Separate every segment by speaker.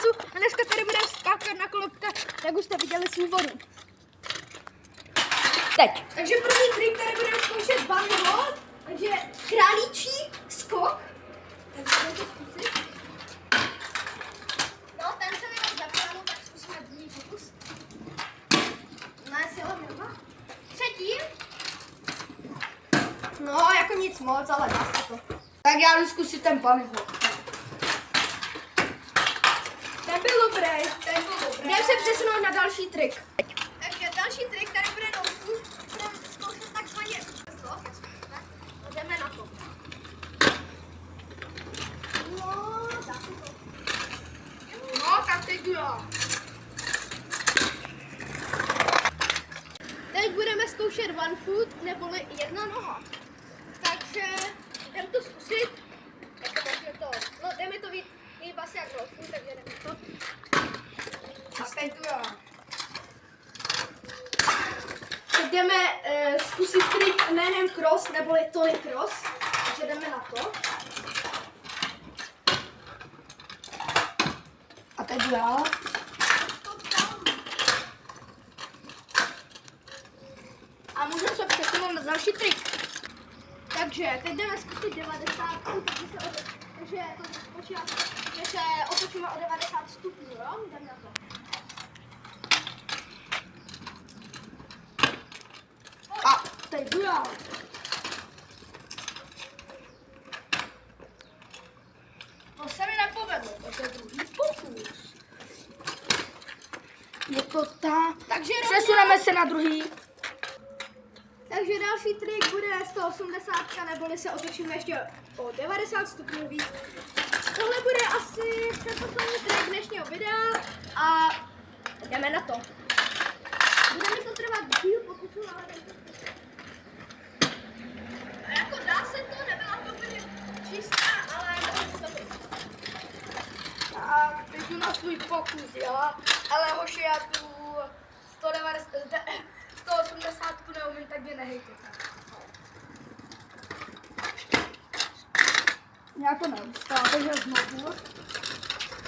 Speaker 1: času a dneska tady budeme skákat na kolobka, jak už jste viděli z úvodu. Teď. Takže první trik, který budeme zkoušet Bunnyhop, takže králíčí skok. Takže budeme to zkusit. No, ten se mi tam zapránu, tak zkusíme druhý pokus. Třetí. No, jako nic moc, ale dá se to.
Speaker 2: Tak já jdu zkusit ten Bunnyhop.
Speaker 1: Ten byl dobrý. Jdeme se přesunout na další trik. Takže další trik, který bude nový, budeme zkoušet takzvaně skok. Jdeme na to. No, dá se to.
Speaker 2: No, tak teď jdu já.
Speaker 1: Teď budeme zkoušet one foot, neboli jedna noha. Takže jdeme to zkusit. No, jdeme to víc asi jak lofu, takže jdeme to.
Speaker 2: Tak teď jdu já.
Speaker 1: Teď jdeme zkusit trik jménem Cross, neboli Tony Cross. Takže jdeme na to.
Speaker 2: A teď jdu já.
Speaker 1: A můžeme se přesunout na další trik. Takže teď jdeme zkusit 90, takže to spočívá, že se otočíme o 90 stupňů, jo? Jdeme na to.
Speaker 2: A teď jdu já. To se mi nepovedlo, to je druhý pokus. Je to tak.
Speaker 1: Takže
Speaker 2: Přesuneme se na druhý.
Speaker 1: Takže další trik bude 180, neboli se otočíme ještě o 90 stupňů víc. Tohle bude asi předposlední trik dnešního videa a jdeme na to. Bude mi to trvat díl pokusů, ale a jako dá se to, nebyla to úplně čistá, ale to být.
Speaker 2: Tak, teď jdu na svůj pokus, jo. Ale hoši, já tu 180 neumím, tak mě nehejte. Já to neustál, takže znovu.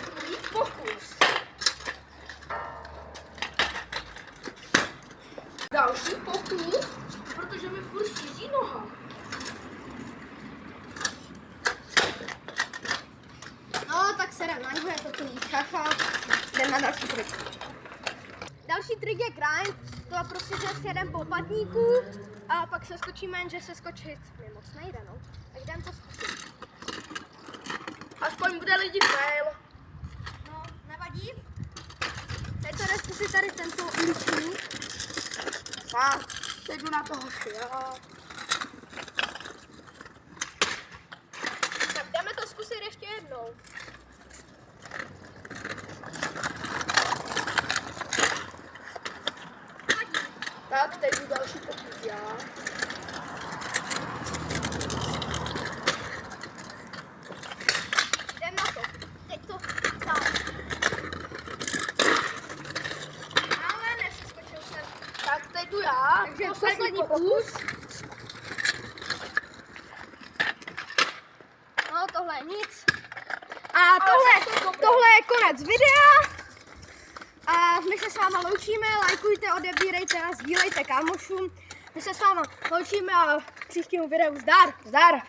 Speaker 2: Druhý pokus. Další pokus, protože mi furt svízí noha.
Speaker 1: No, tak se jdem na něho, je to celý chacha. Jdem na další trik. Další trik je grind, to prostě, že si jedem po patníku a pak se skočíme, jenže se skočit mi moc nejde, no. Tak jdem to zkusit.
Speaker 2: Aspoň bude lidi fail.
Speaker 1: No, nevadí. Teď to jde zkusit tady tento uličník.
Speaker 2: Tak, teď jdu na toho hoši, jo.
Speaker 1: Tak jdeme to zkusit ještě jednou.
Speaker 2: Tak, teď jdu další pokus, já.
Speaker 1: Jdem na to. Teď to tak. Ale nepřeskočil jsem.
Speaker 2: Tak, teď jdu já.
Speaker 1: Takže poslední pokus. No, tohle je nic. A tohle je konec videa. A my se s váma loučíme, lajkujte, odebírejte a sdílejte kámošům. My se s váma loučíme a v příštím videu zdar!
Speaker 2: Zdar!